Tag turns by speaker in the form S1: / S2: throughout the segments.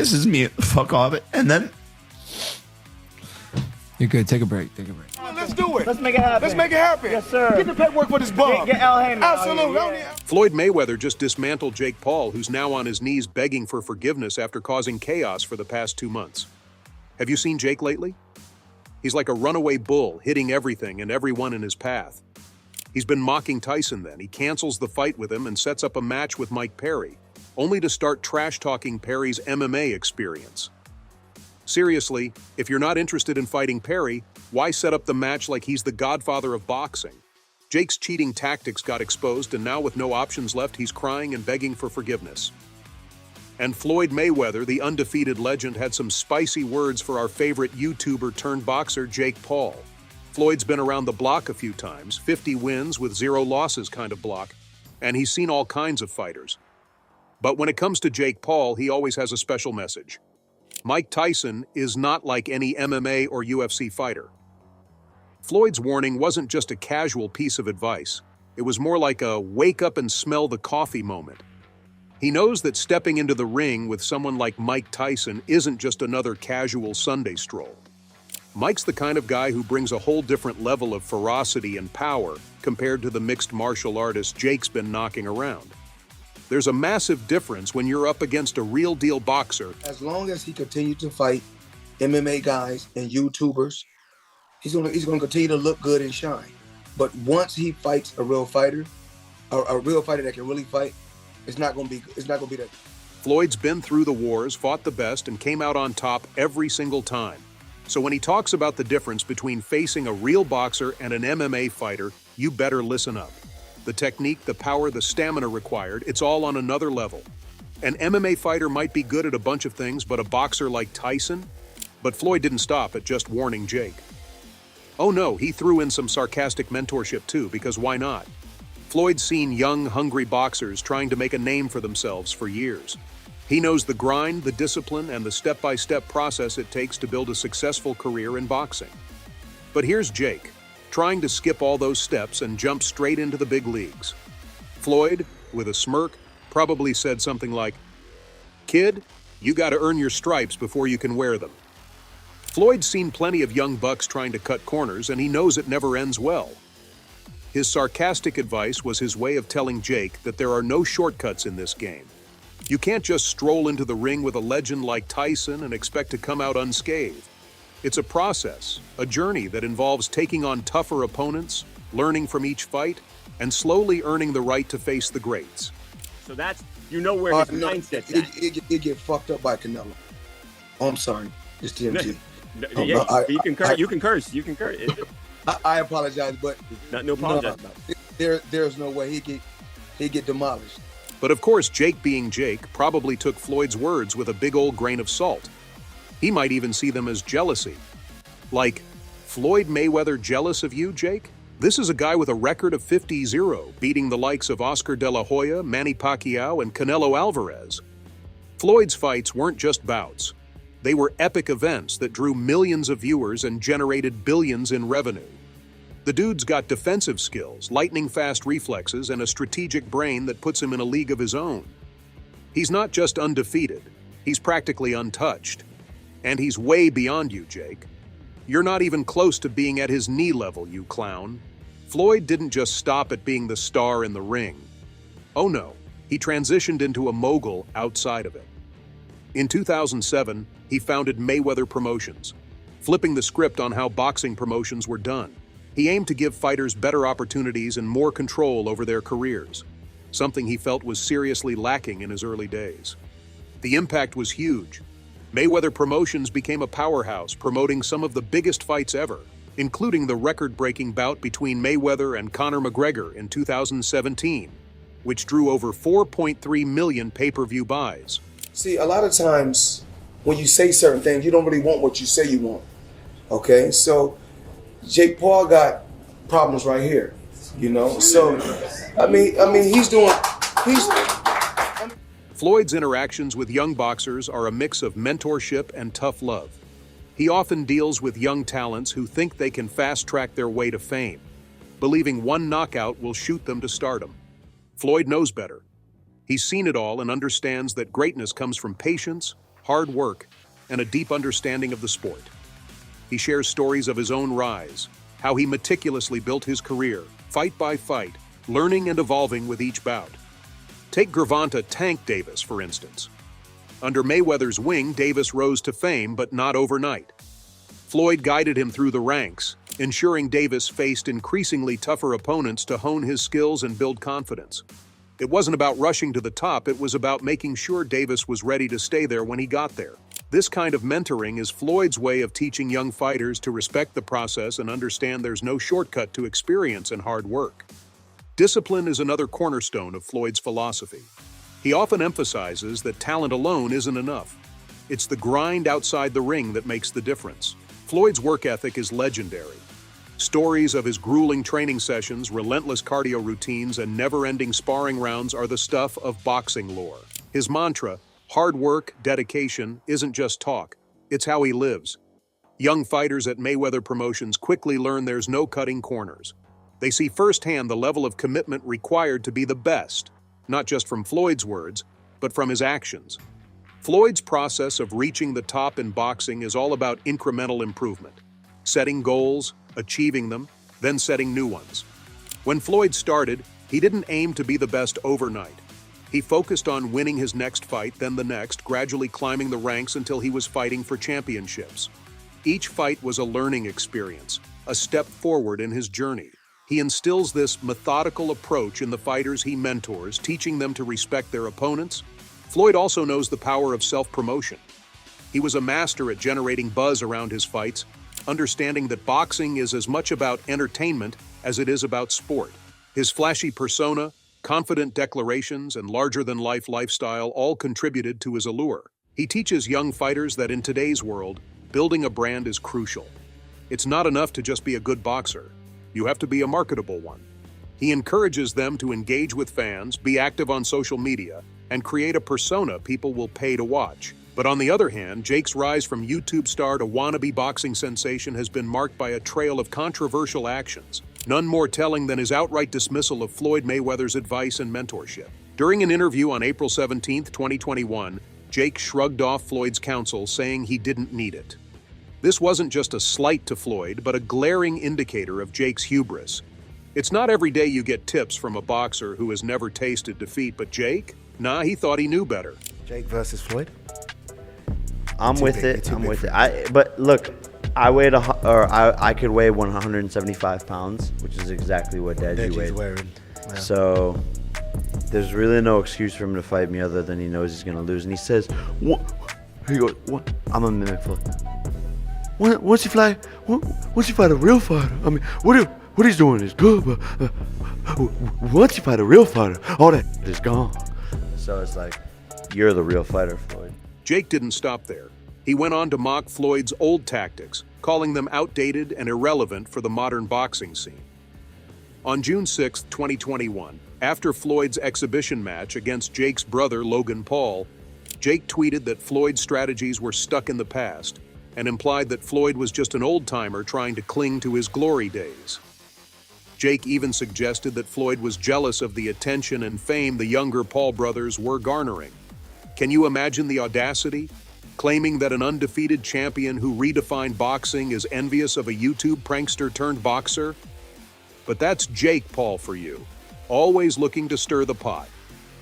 S1: pisses me the fuck off. And then
S2: you're good. Take a break. Take a break.
S3: Let's do it.
S4: Let's make it happen.
S3: Let's make it happen.
S4: Yes, sir.
S3: Get the paperwork for this bum.
S4: Get Al Heyman.
S3: Absolutely.
S4: Yeah.
S5: Floyd Mayweather just dismantled Jake Paul, who's now on his knees begging for forgiveness after causing chaos for the past 2 months. Have you seen Jake lately? He's like a runaway bull, hitting everything and everyone in his path. He's been mocking Tyson then. He cancels the fight with him and sets up a match with Mike Perry, only to start trash-talking Perry's MMA experience. Seriously, if you're not interested in fighting Perry, why set up the match like he's the godfather of boxing? Jake's cheating tactics got exposed, and now with no options left, he's crying and begging for forgiveness. And Floyd Mayweather, the undefeated legend, had some spicy words for our favorite YouTuber turned boxer, Jake Paul. Floyd's been around the block a few times, 50 wins with 0 losses kind of block, and he's seen all kinds of fighters. But when it comes to Jake Paul, he always has a special message. Mike Tyson is not like any MMA or UFC fighter. Floyd's warning wasn't just a casual piece of advice. It was more like a wake up and smell the coffee moment. He knows that stepping into the ring with someone like Mike Tyson isn't just another casual Sunday stroll. Mike's the kind of guy who brings a whole different level of ferocity and power compared to the mixed martial artist Jake's been knocking around. There's a massive difference when you're up against a real-deal boxer.
S6: As long as he continues to fight MMA guys and YouTubers, he's gonna continue to look good and shine. But once he fights a real fighter that can really fight, it's not gonna be that.
S5: Floyd's been through the wars, fought the best, and came out on top every single time. So when he talks about the difference between facing a real boxer and an MMA fighter, you better listen up. The technique, the power, the stamina required, it's all on another level. An MMA fighter might be good at a bunch of things, but a boxer like Tyson? But Floyd didn't stop at just warning Jake. Oh no, he threw in some sarcastic mentorship too, because why not? Floyd's seen young, hungry boxers trying to make a name for themselves for years. He knows the grind, the discipline, and the step-by-step process it takes to build a successful career in boxing. But here's Jake, trying to skip all those steps and jump straight into the big leagues. Floyd, with a smirk, probably said something like, "Kid, you gotta earn your stripes before you can wear them." Floyd's seen plenty of young bucks trying to cut corners, and he knows it never ends well. His sarcastic advice was his way of telling Jake that there are no shortcuts in this game. You can't just stroll into the ring with a legend like Tyson and expect to come out unscathed. It's a process, a journey that involves taking on tougher opponents, learning from each fight, and slowly earning the right to face the greats.
S4: So that's, where his mindset's at.
S6: It get fucked up by Canelo. Oh, I'm sorry. It's TMG.
S4: You can curse.
S6: I apologize, but
S4: no apologize about it.
S6: There's no way he'd get demolished.
S5: But of course, Jake being Jake probably took Floyd's words with a big old grain of salt. He might even see them as jealousy. Like, Floyd Mayweather jealous of you, Jake? This is a guy with a record of 50-0, beating the likes of Oscar De La Hoya, Manny Pacquiao, and Canelo Alvarez. Floyd's fights weren't just bouts. They were epic events that drew millions of viewers and generated billions in revenue. The dude's got defensive skills, lightning-fast reflexes, and a strategic brain that puts him in a league of his own. He's not just undefeated, he's practically untouched. And he's way beyond you, Jake. You're not even close to being at his knee level, you clown. Floyd didn't just stop at being the star in the ring. Oh no, he transitioned into a mogul outside of it. In 2007, he founded Mayweather Promotions, flipping the script on how boxing promotions were done. He aimed to give fighters better opportunities and more control over their careers, something he felt was seriously lacking in his early days. The impact was huge. Mayweather Promotions became a powerhouse, promoting some of the biggest fights ever, including the record-breaking bout between Mayweather and Conor McGregor in 2017, which drew over 4.3 million pay-per-view buys.
S6: See, a lot of times when you say certain things, you don't really want what you say you want. Okay, so Jake Paul got problems right here, So, I mean, he's.
S5: Floyd's interactions with young boxers are a mix of mentorship and tough love. He often deals with young talents who think they can fast-track their way to fame, believing one knockout will shoot them to stardom. Floyd knows better. He's seen it all and understands that greatness comes from patience, hard work, and a deep understanding of the sport. He shares stories of his own rise, how he meticulously built his career, fight by fight, learning and evolving with each bout. Take Gervonta Tank Davis, for instance. Under Mayweather's wing, Davis rose to fame, but not overnight. Floyd guided him through the ranks, ensuring Davis faced increasingly tougher opponents to hone his skills and build confidence. It wasn't about rushing to the top, it was about making sure Davis was ready to stay there when he got there. This kind of mentoring is Floyd's way of teaching young fighters to respect the process and understand there's no shortcut to experience and hard work. Discipline is another cornerstone of Floyd's philosophy. He often emphasizes that talent alone isn't enough. It's the grind outside the ring that makes the difference. Floyd's work ethic is legendary. Stories of his grueling training sessions, relentless cardio routines, and never-ending sparring rounds are the stuff of boxing lore. His mantra, hard work, dedication, isn't just talk. It's how he lives. Young fighters at Mayweather Promotions quickly learn there's no cutting corners. They see firsthand the level of commitment required to be the best, not just from Floyd's words, but from his actions. Floyd's process of reaching the top in boxing is all about incremental improvement, setting goals, achieving them, then setting new ones. When Floyd started, he didn't aim to be the best overnight. He focused on winning his next fight, then the next, gradually climbing the ranks until he was fighting for championships. Each fight was a learning experience, a step forward in his journey. He instills this methodical approach in the fighters he mentors, teaching them to respect their opponents. Floyd also knows the power of self-promotion. He was a master at generating buzz around his fights, understanding that boxing is as much about entertainment as it is about sport. His flashy persona, confident declarations, and larger-than-life lifestyle all contributed to his allure. He teaches young fighters that in today's world, building a brand is crucial. It's not enough to just be a good boxer. You have to be a marketable one. He encourages them to engage with fans, be active on social media, and create a persona people will pay to watch. But on the other hand, Jake's rise from YouTube star to wannabe boxing sensation has been marked by a trail of controversial actions, none more telling than his outright dismissal of Floyd Mayweather's advice and mentorship. During an interview on April 17, 2021, Jake shrugged off Floyd's counsel, saying he didn't need it. This wasn't just a slight to Floyd, but a glaring indicator of Jake's hubris. It's not every day you get tips from a boxer who has never tasted defeat, but Jake? Nah, he thought he knew better.
S3: Jake versus Floyd?
S7: I'm with it. But look, I could weigh 175 pounds, which is exactly what Deji weighed.
S3: Wearing. Yeah.
S7: So there's really no excuse for him to fight me other than he knows he's gonna lose. And he says, "What?" He goes, "What?" I'm a mimic Floyd. Once you fight a real fighter, I mean, what he's doing is good, but once you fight a real fighter, all that is gone. So it's like, you're the real fighter, Floyd.
S5: Jake didn't stop there. He went on to mock Floyd's old tactics, calling them outdated and irrelevant for the modern boxing scene. On June 6, 2021, after Floyd's exhibition match against Jake's brother Logan Paul, Jake tweeted that Floyd's strategies were stuck in the past and implied that Floyd was just an old-timer trying to cling to his glory days. Jake even suggested that Floyd was jealous of the attention and fame the younger Paul brothers were garnering. Can you imagine the audacity? Claiming that an undefeated champion who redefined boxing is envious of a YouTube prankster turned boxer? But that's Jake Paul for you, always looking to stir the pot.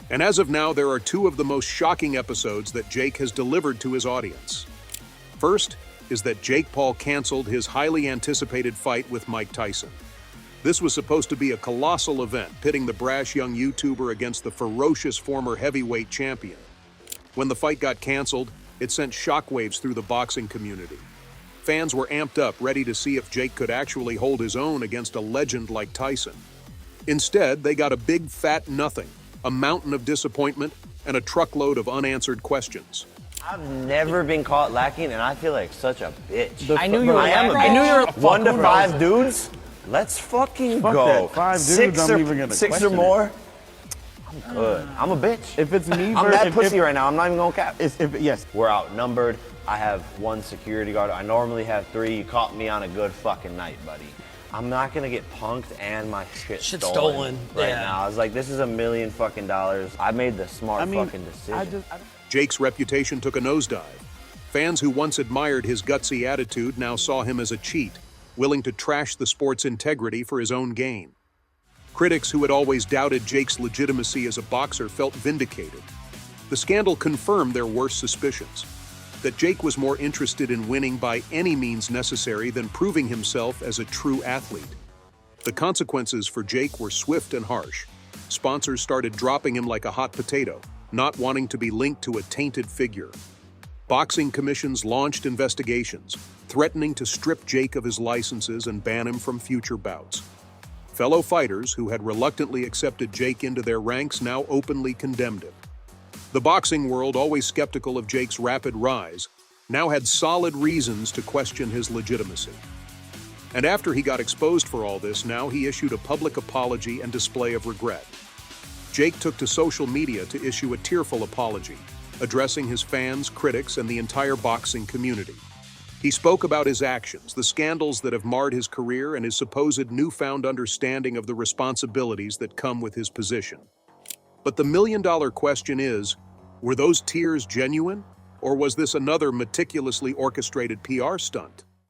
S5: And as of now, there are two of the most shocking episodes that Jake has delivered to his audience. First is that Jake Paul canceled his highly anticipated fight with Mike Tyson. This was supposed to be a colossal event, pitting the brash young YouTuber against the ferocious former heavyweight champion. When the fight got canceled, it sent shockwaves through the boxing community. Fans were amped up, ready to see if Jake could actually hold his own against a legend like Tyson. Instead, they got a big fat nothing, a mountain of disappointment, and a truckload of unanswered questions.
S8: I've never been caught lacking, and I feel like such a bitch.
S9: I knew you were.
S8: I am a bitch.
S9: I knew you were.
S8: 1 to 5 dudes. Let's fucking go.
S2: That. 5 dudes, I'm even gonna
S8: six or
S2: question
S8: more. I'm good. I'm a bitch.
S2: If it's me,
S8: I'm that pussy right now. I'm not even gonna cap.
S2: Yes.
S8: We're outnumbered. I have 1 security guard. I normally have 3. You caught me on a good fucking night, buddy. I'm not gonna get punked and my shit stolen right now. I was like, this is $1 million fucking. I made the smart fucking decision.
S5: Jake's reputation took a nosedive. Fans who once admired his gutsy attitude now saw him as a cheat, willing to trash the sport's integrity for his own gain. Critics who had always doubted Jake's legitimacy as a boxer felt vindicated. The scandal confirmed their worst suspicions, that Jake was more interested in winning by any means necessary than proving himself as a true athlete. The consequences for Jake were swift and harsh. Sponsors started dropping him like a hot potato, not wanting to be linked to a tainted figure. Boxing commissions launched investigations, threatening to strip Jake of his licenses and ban him from future bouts. Fellow fighters who had reluctantly accepted Jake into their ranks now openly condemned him. The boxing world, always skeptical of Jake's rapid rise, now had solid reasons to question his legitimacy. And after he got exposed for all this, now he issued a public apology and display of regret. Jake took to social media to issue a tearful apology, addressing his fans, critics, and the entire boxing community. He spoke about his actions, the scandals that have marred his career, and his supposed newfound understanding of the responsibilities that come with his position. But the million-dollar question is, were those tears genuine, or was this another meticulously orchestrated PR stunt?